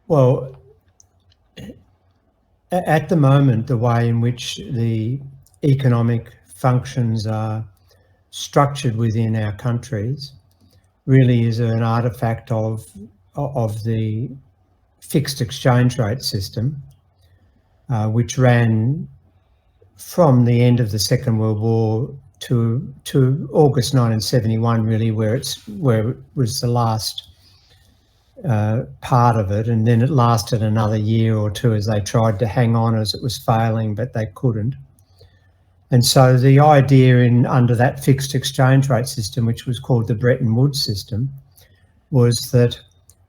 Well, at the moment, the way in which the economic functions are structured within our countries really is an artifact of the fixed exchange rate system, which ran from the end of the Second World War to August 1971, really, where it was the last part of it, and then it lasted another year or two as they tried to hang on as it was failing, but they couldn't. And so the idea under that fixed exchange rate system, which was called the Bretton Woods system, was that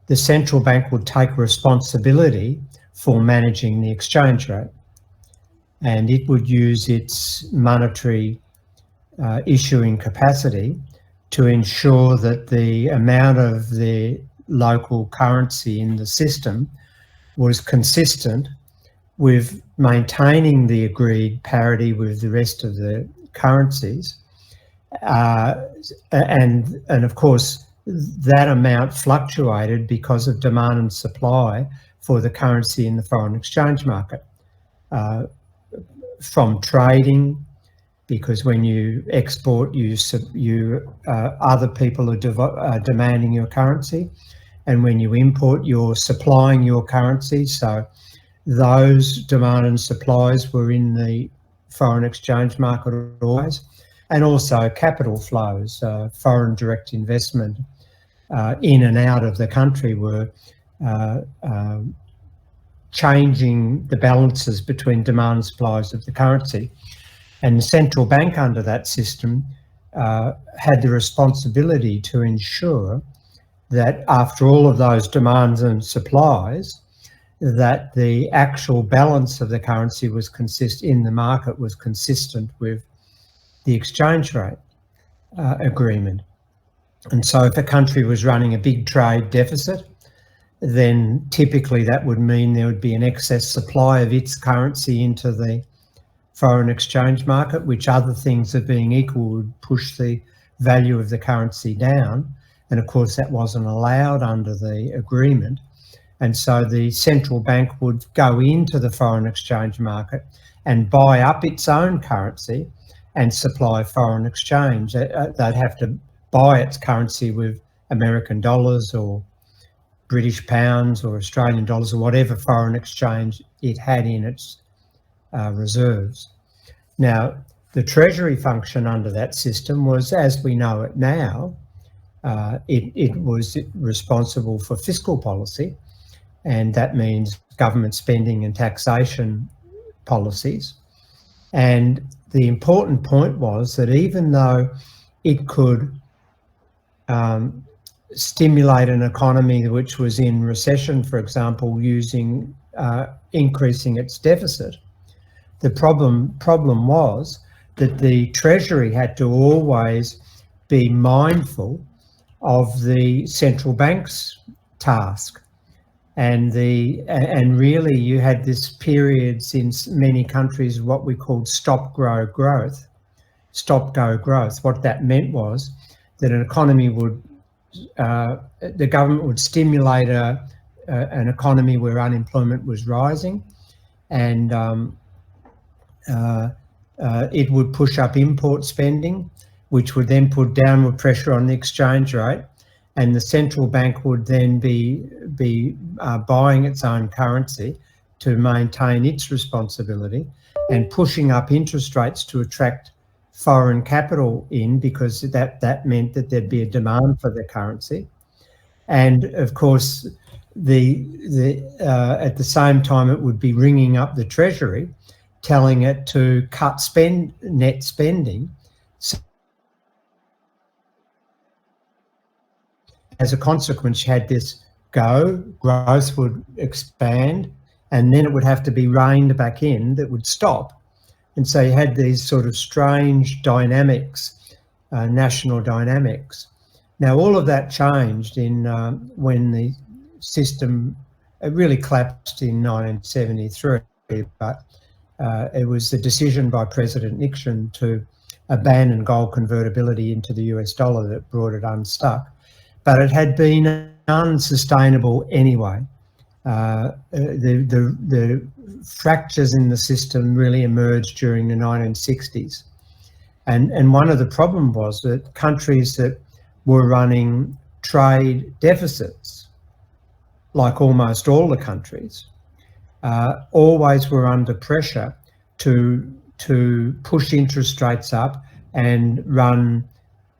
the central bank would take responsibility for managing the exchange rate, and it would use its monetary issuing capacity to ensure that the amount of the local currency in the system was consistent with maintaining the agreed parity with the rest of the currencies, and of course that amount fluctuated because of demand and supply for the currency in the foreign exchange market, from trading, because when you export, other people are demanding your currency, and when you import, you're supplying your currency. So those demand and supplies were in the foreign exchange market always, and also capital flows, foreign direct investment in and out of the country were changing the balances between demand and supplies of the currency. And the central bank under that system had the responsibility to ensure that after all of those demands and supplies, that the actual balance of the currency was in the market was consistent with the exchange rate agreement. And so if a country was running a big trade deficit, then typically that would mean there would be an excess supply of its currency into the foreign exchange market, which, other things are being equal, would push the value of the currency down. And of course that wasn't allowed under the agreement. And so the central bank would go into the foreign exchange market and buy up its own currency and supply foreign exchange. They'd have to buy its currency with American dollars or British pounds or Australian dollars or whatever foreign exchange it had in its reserves. Now, the Treasury function under that system was, as we know it now, it was responsible for fiscal policy, and that means government spending and taxation policies. And the important point was that even though it could stimulate an economy which was in recession, for example, using increasing its deficit, the problem was that the Treasury had to always be mindful of the central bank's task. And really you had this periods in many countries, what we called stop-go growth. What that meant was that an economy would, the government would stimulate an economy where unemployment was rising, and it would push up import spending, which would then put downward pressure on the exchange rate, and the central bank would then be buying its own currency to maintain its responsibility and pushing up interest rates to attract foreign capital in, because that meant that there'd be a demand for the currency. And of course, at the same time, it would be ringing up the Treasury, telling it to cut net spending. So as a consequence, you had this growth would expand, and then it would have to be reined back in, that would stop. And so you had these sort of strange dynamics, national dynamics. Now, all of that changed when the system, it really collapsed in 1973, but it was the decision by President Nixon to abandon gold convertibility into the US dollar that brought it unstuck. But it had been unsustainable anyway. The fractures in the system really emerged during the 1960s. And one of the problems was that countries that were running trade deficits, like almost all the countries, always were under pressure to push interest rates up and run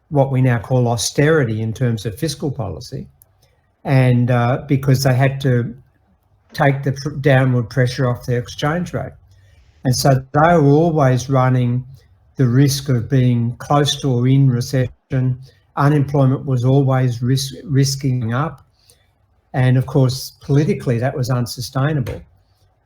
what we now call austerity in terms of fiscal policy. And because they had to take the downward pressure off their exchange rate. And so they were always running the risk of being close to or in recession. Unemployment was always risking up. And of course, politically, that was unsustainable,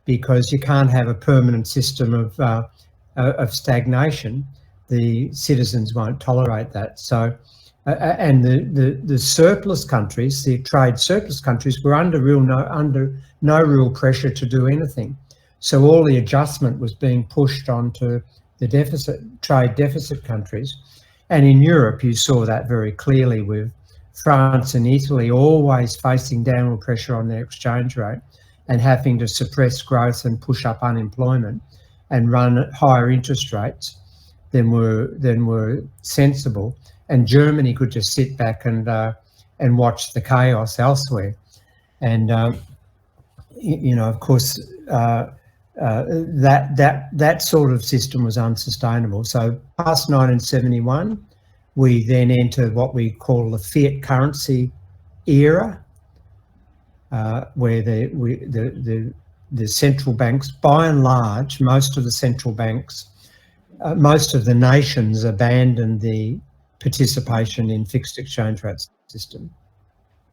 because you can't have a permanent system of stagnation. The citizens won't tolerate that. So, and the surplus countries, the trade surplus countries, were under no real pressure to do anything. So all the adjustment was being pushed onto the trade deficit countries. And in Europe, you saw that very clearly, with France and Italy always facing downward pressure on their exchange rate and having to suppress growth and push up unemployment and run at higher interest rates than were sensible. And Germany could just sit back and watch the chaos elsewhere. And of course, that sort of system was unsustainable. So past 1971, we then entered what we call the Fiat Currency Era, where the central banks, by and large, most of the central banks, most of the nations abandoned the participation in fixed exchange rate system.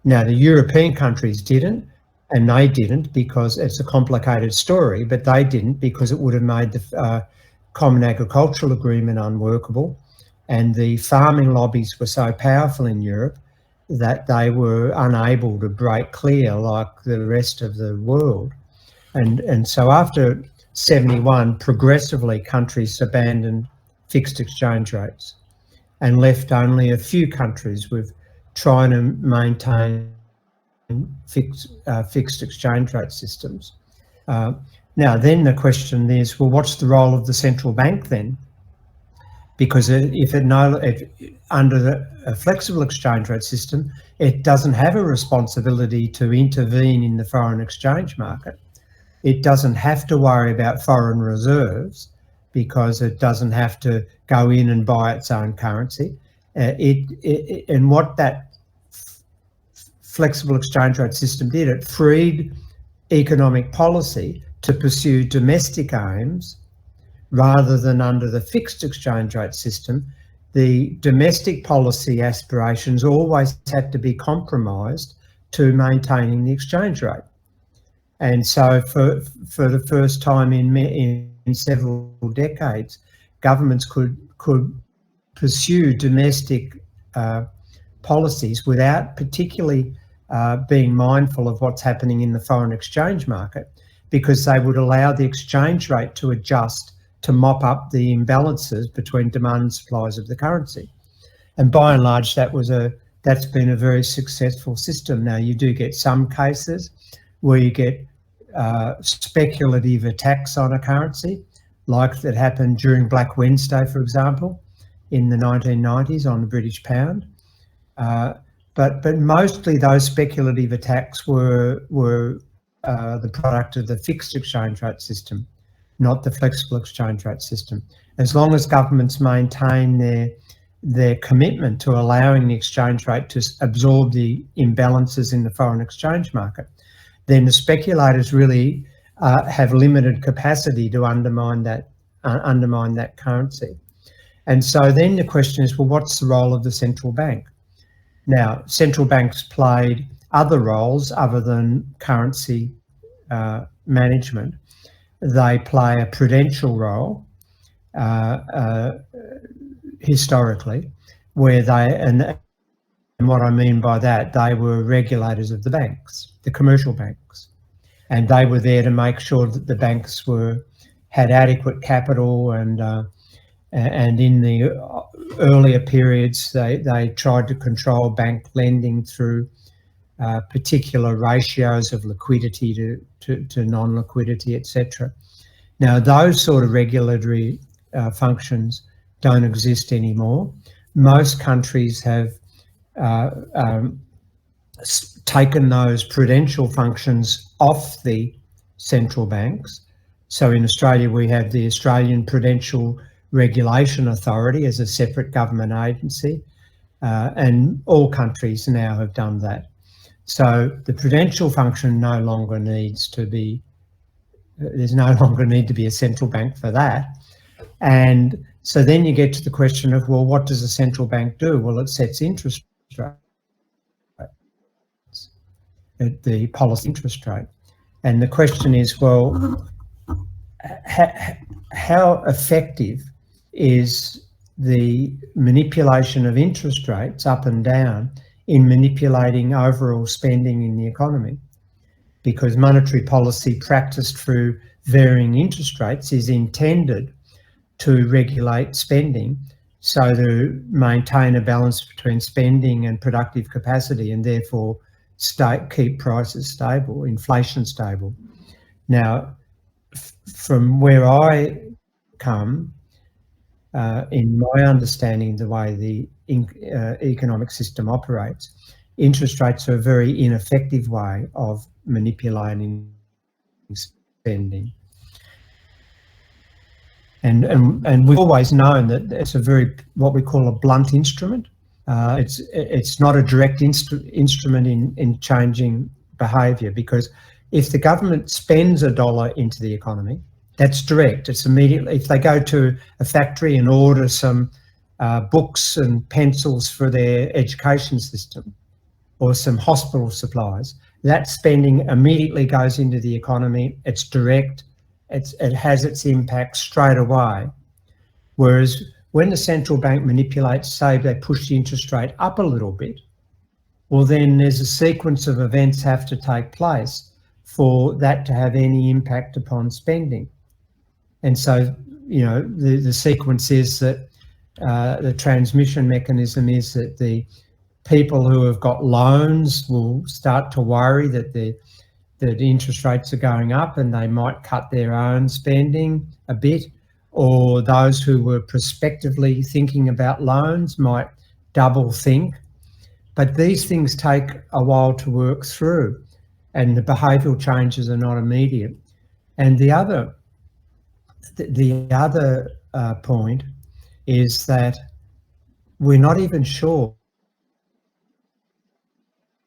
Now, the European countries didn't, and they didn't because it's a complicated story, but they didn't because it would have made the Common Agricultural Agreement unworkable. And the farming lobbies were so powerful in Europe that they were unable to break clear like the rest of the world. And so after 71, progressively countries abandoned fixed exchange rates and left only a few countries with trying to maintain fixed exchange rate systems. Now, then the question is, well, what's the role of the central bank then? Because if under a flexible exchange rate system, it doesn't have a responsibility to intervene in the foreign exchange market. It doesn't have to worry about foreign reserves because it doesn't have to go in and buy its own currency. And what that flexible exchange rate system did, it freed economic policy to pursue domestic aims rather than under the fixed exchange rate system. The domestic policy aspirations always had to be compromised to maintaining the exchange rate. And so for the first time in several decades, governments could pursue domestic policies without particularly being mindful of what's happening in the foreign exchange market, because they would allow the exchange rate to adjust to mop up the imbalances between demand and supplies of the currency. And by and large, that's been a very successful system. Now, you do get some cases where you get speculative attacks on a currency, like that happened during Black Wednesday, for example, in the 1990s on the British pound. But mostly those speculative attacks were the product of the fixed exchange rate system, not the flexible exchange rate system. As long as governments maintain their commitment to allowing the exchange rate to absorb the imbalances in the foreign exchange market, then the speculators really have limited capacity to undermine that currency. And so then the question is, well, what's the role of the central bank? Now, central banks played other roles other than currency management. They play a prudential role historically, where and what I mean by that, they were regulators of the banks, the commercial banks, and they were there to make sure that the banks had adequate capital, and in the earlier periods they tried to control bank lending through particular ratios of liquidity to non-liquidity, etc. Now, those sort of regulatory functions don't exist anymore. Most countries have taken those prudential functions off the central banks. So in Australia, we have the Australian Prudential Regulation Authority as a separate government agency, and all countries now have done that. So the prudential function no longer needs to be, there's no longer need to be a central bank for that. And so then you get to the question of, well, what does a central bank do? Well, it sets interest rates, the policy interest rate. And the question is, well, how effective is the manipulation of interest rates up and down in manipulating overall spending in the economy? Because monetary policy practiced through varying interest rates is intended to regulate spending, so to maintain a balance between spending and productive capacity, and therefore keep prices stable, inflation stable. Now, from where I come, in my understanding of the way the economic system operates, interest rates are a very ineffective way of manipulating spending. And we've always known that it's a very, what we call a blunt instrument. It's not a direct instrument in changing behaviour, because if the government spends $1 into the economy, that's direct. It's immediately, if they go to a factory and order some books and pencils for their education system, or some hospital supplies, that spending immediately goes into the economy. It's direct. It has its impact straight away. Whereas when the central bank manipulates, say they push the interest rate up a little bit, well, then there's a sequence of events have to take place for that to have any impact upon spending. And so, you know, the sequence is that the transmission mechanism is that the people who have got loans will start to worry that the interest rates are going up, and they might cut their own spending a bit, or those who were prospectively thinking about loans might double think. But these things take a while to work through, and the behavioural changes are not immediate. And the other point is that we're not even sure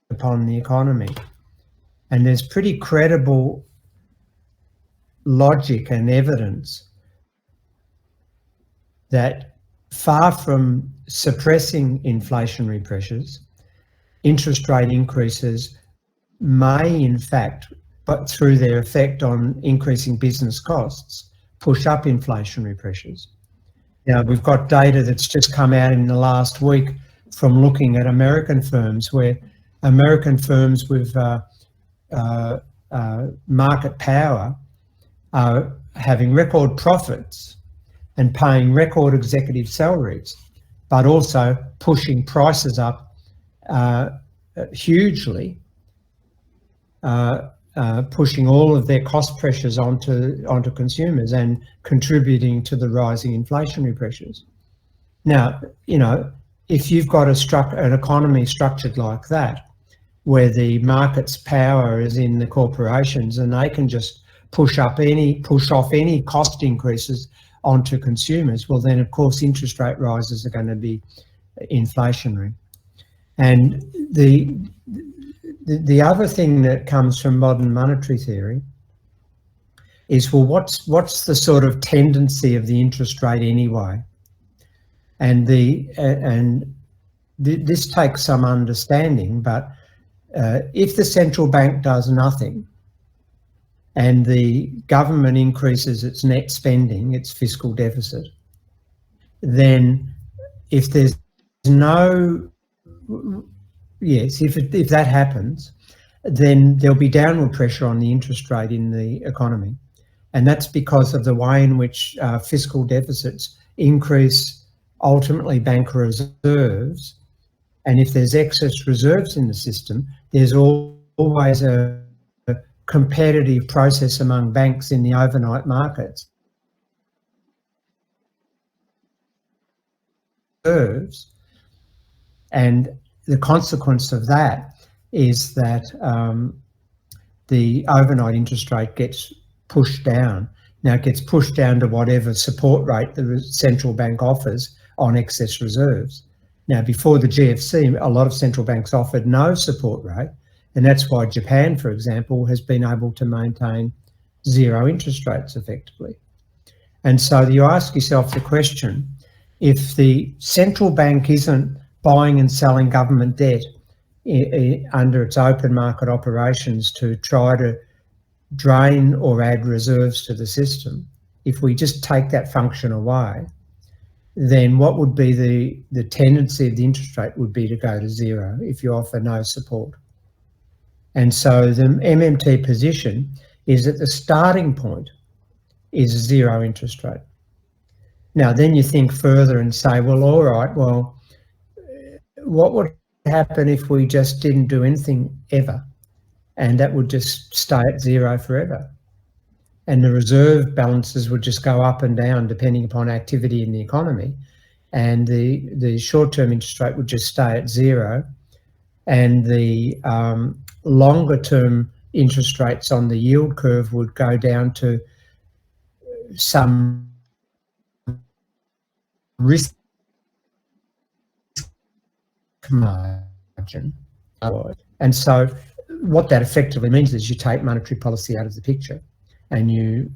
upon the economy. And there's pretty credible logic and evidence that, far from suppressing inflationary pressures, interest rate increases may, in fact, but through their effect on increasing business costs, push up inflationary pressures. Now, we've got data that's just come out in the last week from looking at American firms, where American firms with market power are having record profits and paying record executive salaries, but also pushing prices up hugely, pushing all of their cost pressures onto consumers and contributing to the rising inflationary pressures. Now, you know, if you've got an economy structured like that, where the market's power is in the corporations and they can just push off any cost increases onto consumers, well, then of course interest rate rises are going to be inflationary. And the other thing that comes from modern monetary theory is, well, what's the sort of tendency of the interest rate anyway? And this takes some understanding, but if the central bank does nothing and the government increases its net spending, its fiscal deficit, then if there's no, yes, if that happens, then there'll be downward pressure on the interest rate in the economy. And that's because of the way in which fiscal deficits increase ultimately bank reserves And if there's excess reserves in the system, there's always a competitive process among banks in the overnight markets. Reserves, and the consequence of that is that the overnight interest rate gets pushed down. Now it gets pushed down to whatever support rate the central bank offers on excess reserves. Now, before the GFC, a lot of central banks offered no support rate, and that's why Japan, for example, has been able to maintain zero interest rates effectively. And so you ask yourself the question, if the central bank isn't buying and selling government debt under its open market operations to try to drain or add reserves to the system, if we just take that function away, then what would be the tendency of the interest rate would be to go to zero if you offer no support. And so the MMT position is that the starting point is a zero interest rate. Now, then you think further and say, well, all right, well, what would happen if we just didn't do anything ever? And that would just stay at zero forever. And the reserve balances would just go up and down depending upon activity in the economy. And the short-term interest rate would just stay at zero. And the longer-term interest rates on the yield curve would go down to some risk margin. And so what that effectively means is you take monetary policy out of the picture, and you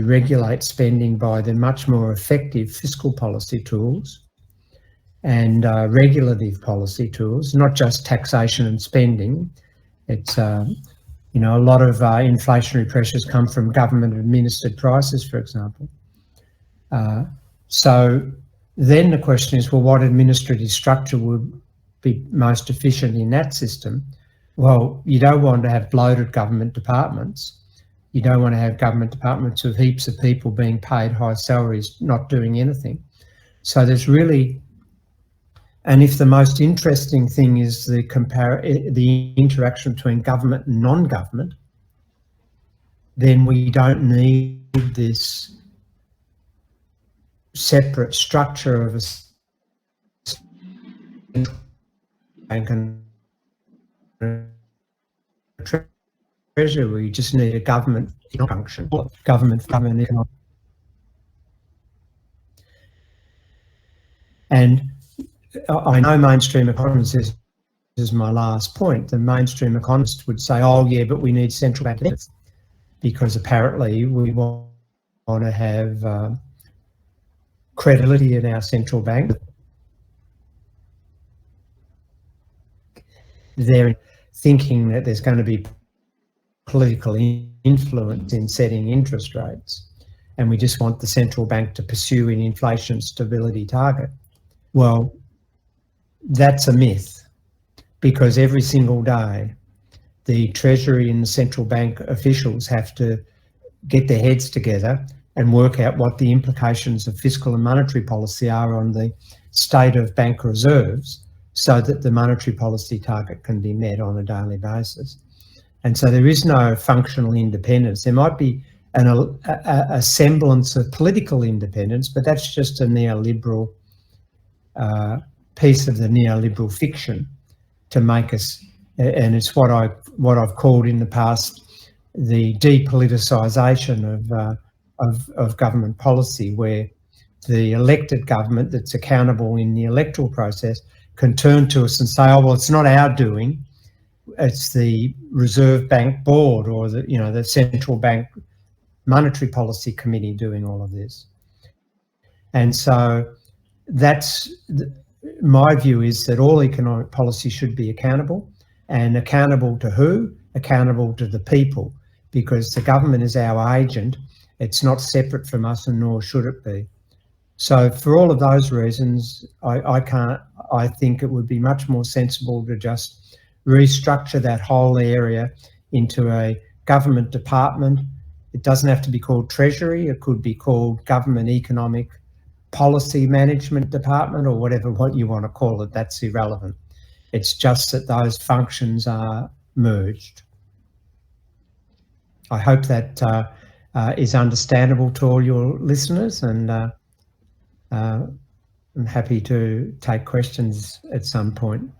regulate spending by the much more effective fiscal policy tools and regulative policy tools, not just taxation and spending. It's a lot of inflationary pressures come from government administered prices, for example. So then the question is, well, what administrative structure would be most efficient in that system? Well, you don't want to have bloated government departments. You don't want to have government departments with heaps of people being paid high salaries, not doing anything. So there's really, and if the most interesting thing is the interaction between government and non-government, then we don't need this separate structure of a bank and Treasury. We just need a government function, government economic. And I know mainstream economists, this is my last point, the mainstream economists would say, oh yeah, but we need central bank debts, because apparently we want to have credibility in our central bank. They're thinking that there's going to be political influence in setting interest rates, and we just want the central bank to pursue an inflation stability target. Well, that's a myth, because every single day the Treasury and the central bank officials have to get their heads together and work out what the implications of fiscal and monetary policy are on the state of bank reserves, so that the monetary policy target can be met on a daily basis. And so there is no functional independence. There might be a semblance of political independence, but that's just a neoliberal piece of the neoliberal fiction to make us, and it's what I've called in the past the depoliticisation of government policy, where the elected government that's accountable in the electoral process can turn to us and say, oh, well, it's not our doing, it's the Reserve Bank Board or the Central Bank Monetary Policy Committee doing all of this. And so that's my view, is that all economic policy should be accountable, and accountable to who? Accountable to the people, because the government is our agent. It's not separate from us, and nor should it be. So for all of those reasons, I think it would be much more sensible to just restructure that whole area into a government department. It doesn't have to be called Treasury. It could be called Government Economic policy management department or what you want to call it. That's irrelevant. It's just that those functions are merged. I hope that is understandable to all your listeners, and I'm happy to take questions at some point.